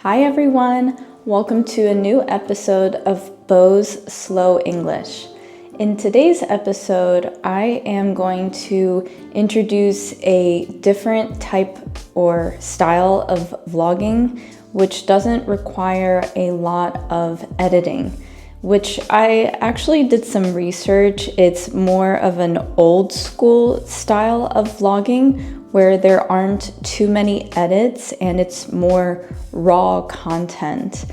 Hi everyone, welcome to a new episode of BoAi's Slow English. In today's episode, I am going to introduce a different type or style of vlogging which doesn't require a lot of editing, which I actually did some research. It's more of an old school style of vlogging where there aren't too many edits and it's more raw content.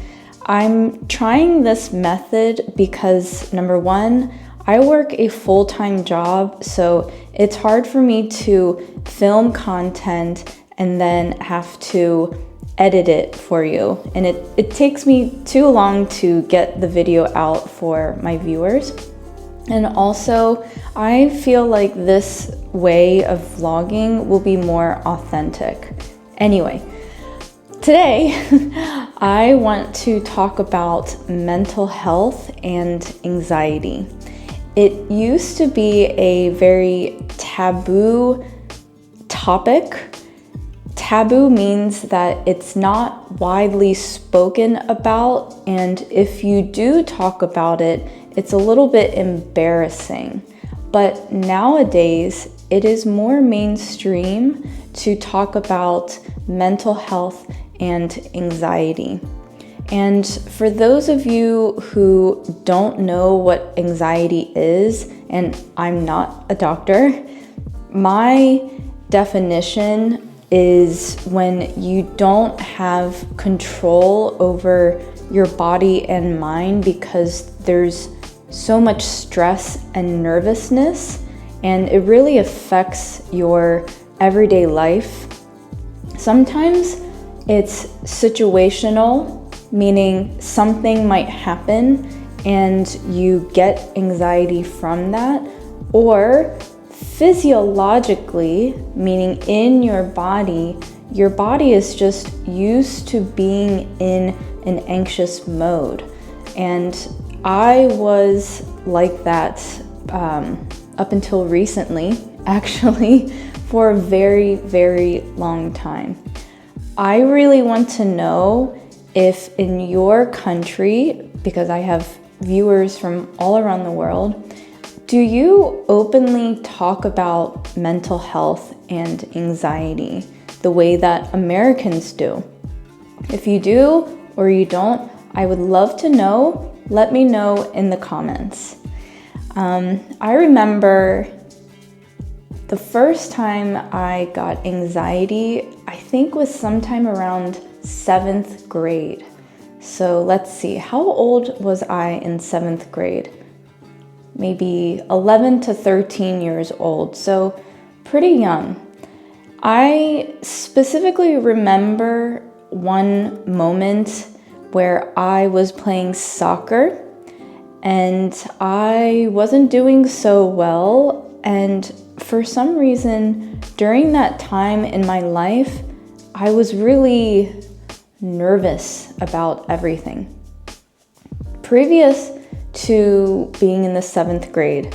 I'm trying this method because number one, I work a full-time job, so it's hard for me to film content and then have to edit it for you. And it takes me too long to get the video out for my viewers. And also, I feel like this way of vlogging will be more authentic. Anyway, today I want to talk about mental health and anxiety. It used to be a very taboo topic. Taboo means that it's not widely spoken about, and if you do talk about it, it's a little bit embarrassing. But nowadays, it is more mainstream to talk about mental health and anxiety. And for those of you who don't know what anxiety is, and I'm not a doctor, my definition is when you don't have control over your body and mind because there's so much stress and nervousness, and it really affects your everyday life. Sometimes it's situational, meaning something might happen and you get anxiety from that, or physiologically, meaning in your body is just used to being in an anxious mode. And I was like that up until recently, actually, for a very, very long time. I really want to know if in your country, because I have viewers from all around the world, do you openly talk about mental health and anxiety the way that Americans do? If you do or you don't, I would love to know. Let me know in the comments. I remember the first time I got anxiety, I think was sometime around 7th grade. So let's see, how old was I in 7th grade? Maybe 11 to 13 years old, so pretty young. I specifically remember one moment where I was playing soccer and I wasn't doing so well, and for some reason during that time in my life I was really nervous about everything. Previous to being in the 7th grade,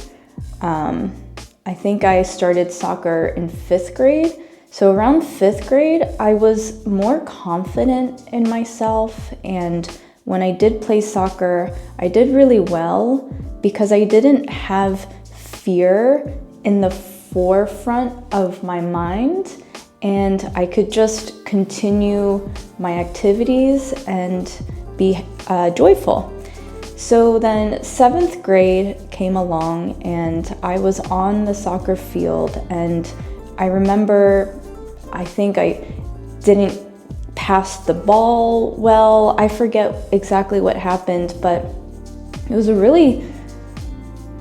I think I started soccer in 5th grade. So around 5th grade, I was more confident in myself, and when I did play soccer, I did really well because I didn't have fear in the forefront of my mind, and I could just continue my activities and be joyful. So then 7th grade came along and I was on the soccer field, and I remember I think I didn't pass the ball well. I forget exactly what happened, but it was a really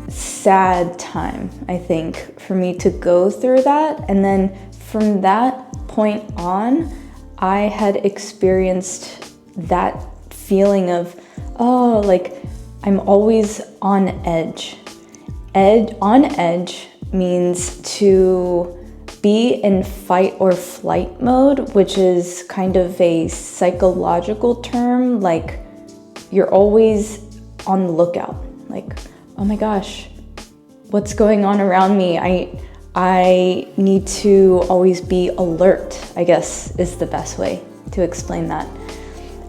sad time, I think, for me to go through that. And then from that point on, I had experienced that feeling of, oh, like I'm always on edge. On edge means to be in fight or flight mode, which is kind of a psychological term, like you're always on the lookout, like, oh my gosh, what's going on around me? I need to always be alert, I guess is the best way to explain that.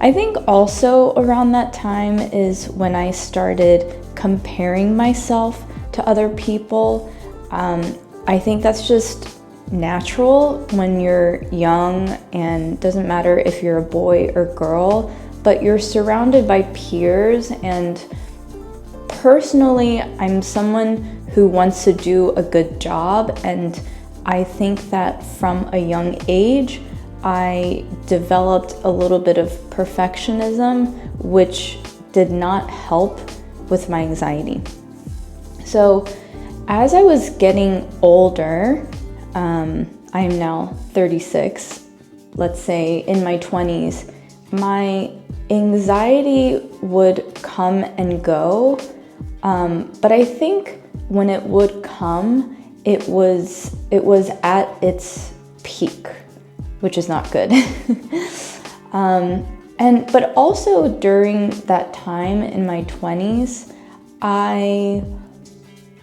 I think also around that time is when I started comparing myself to other people. I think that's just natural when you're young, and doesn't matter if you're a boy or girl, but you're surrounded by peers. And personally, I'm someone who wants to do a good job, and I think that from a young age I developed a little bit of perfectionism, which did not help with my anxiety. So as I was getting older, I am now 36, let's say in my 20s, my anxiety would come and go. But I think when it would come, it was at its peak, which is not good. But also during that time in my 20s, I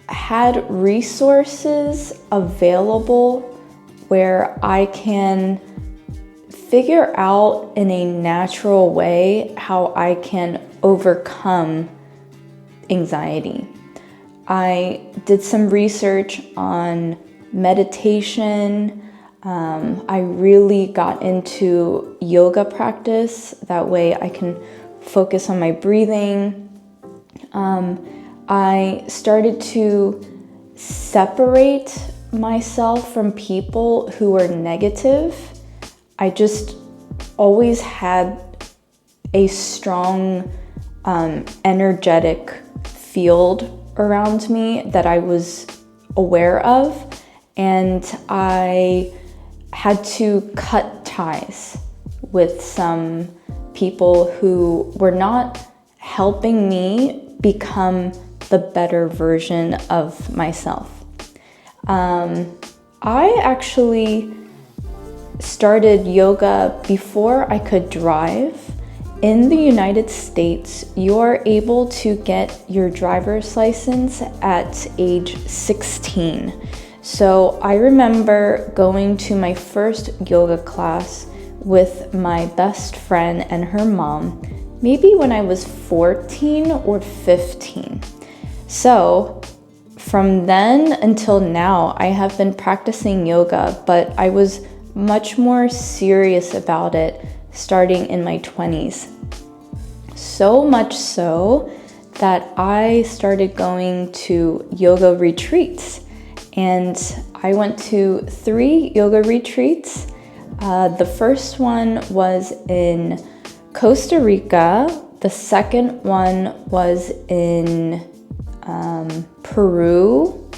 had resources available where I can figure out in a natural way how I can overcome anxiety. I did some research on meditation. I really got into yoga practice. That way I can focus on my breathing. I started to separate myself from people who were negative. I just always had a strong energetic field around me that I was aware of, and I had to cut ties with some people who were not helping me become the better version of myself. I actually started yoga before I could drive. In the United States, you're able to get your driver's license at age 16. So I remember going to my first yoga class with my best friend and her mom, maybe when I was 14 or 15. So from then until now, I have been practicing yoga, but I was much more serious about it starting in my 20s. So much so that I started going to yoga retreats, and I went to 3 yoga retreats. The first one was in Costa Rica. The second one was in Peru,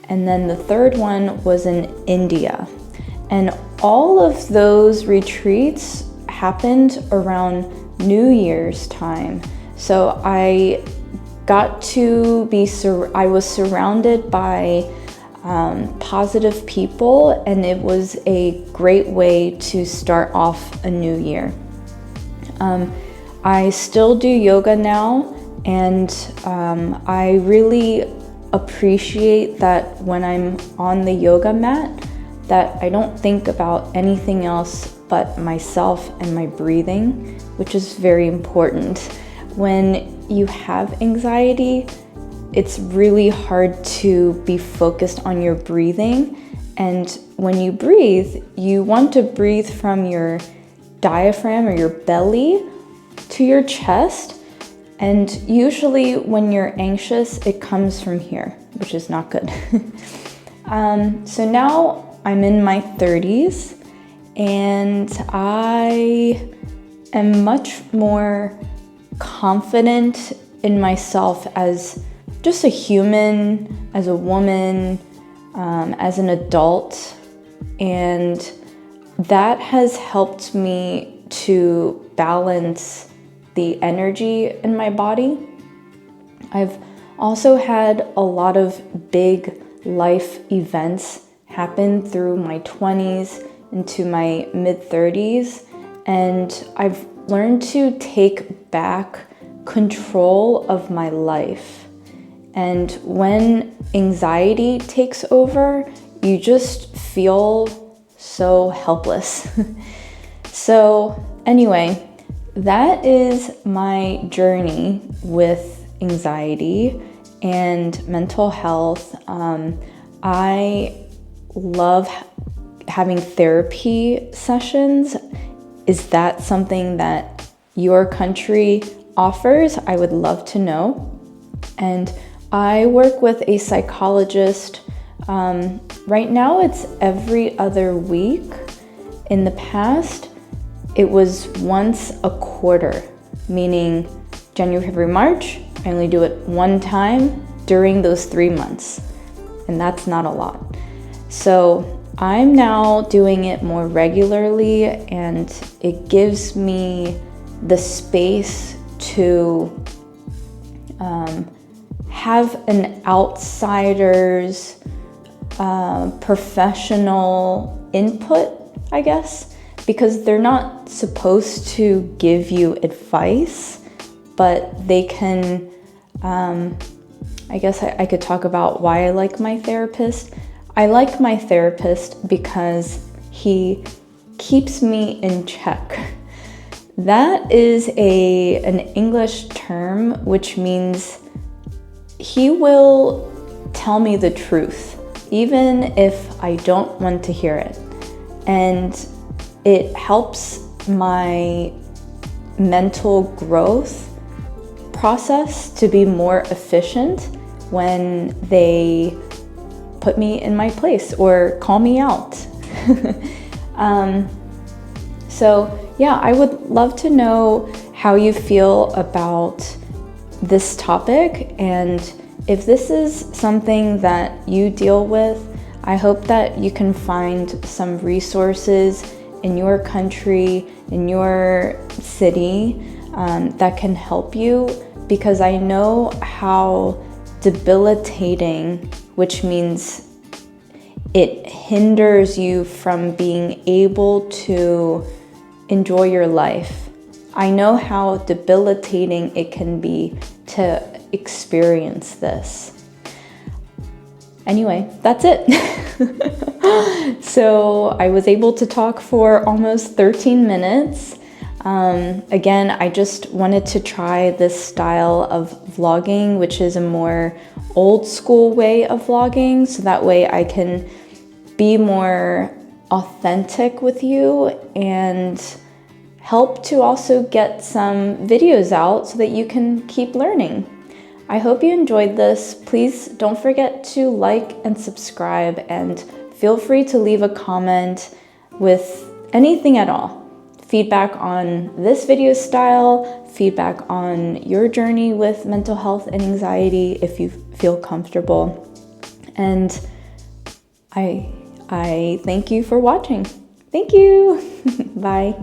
and then the third one was in India. And all of those retreats happened around New Year's time. So I got to be, I was surrounded by positive people, and it was a great way to start off a new year. I still do yoga now, and I really appreciate that when I'm on the yoga mat, that I don't think about anything else but myself and my breathing, which is very important. When you have anxiety, it's really hard to be focused on your breathing. And when you breathe, you want to breathe from your diaphragm or your belly to your chest. And usually when you're anxious, it comes from here, which is not good. So now I'm in my 30s, and I am much more confident in myself as just a human, as a woman, as an adult, and that has helped me to balance the energy in my body. I've also had a lot of big life events happen through my 20s into my mid-30s, and I've learned to take back control of my life. And when anxiety takes over, you just feel so helpless. So anyway, that is my journey with anxiety and mental health. I love having therapy sessions. Is that something that your country offers? I would love to know. And I work with a psychologist. Right now it's every other week. In the past, it was once a quarter, meaning January, February, March. I only do it one time during those 3 months, and that's not a lot. So I'm now doing it more regularly, and it gives me the space to have an outsider's professional input, I guess, because they're not supposed to give you advice, but they can, I guess I could talk about why I like my therapist. I like my therapist because he keeps me in check. That is an English term, which means he will tell me the truth, even if I don't want to hear it. And it helps my mental growth process to be more efficient when they put me in my place or call me out. So yeah, I would love to know how you feel about this topic, and if this is something that you deal with, I hope that you can find some resources in your country, in your city, that can help you, because I know how debilitating, which means it hinders you from being able to enjoy your life. I know how debilitating it can be to experience this. Anyway, that's it. So I was able to talk for almost 13 minutes. Again, I just wanted to try this style of vlogging, which is a more old school way of vlogging, so that way I can be more authentic with you and help to also get some videos out so that you can keep learning. I hope you enjoyed this. Please don't forget to like and subscribe, and feel free to leave a comment with anything at all. Feedback on this video style, feedback on your journey with mental health and anxiety if you feel comfortable. And I thank you for watching. Thank you. Bye.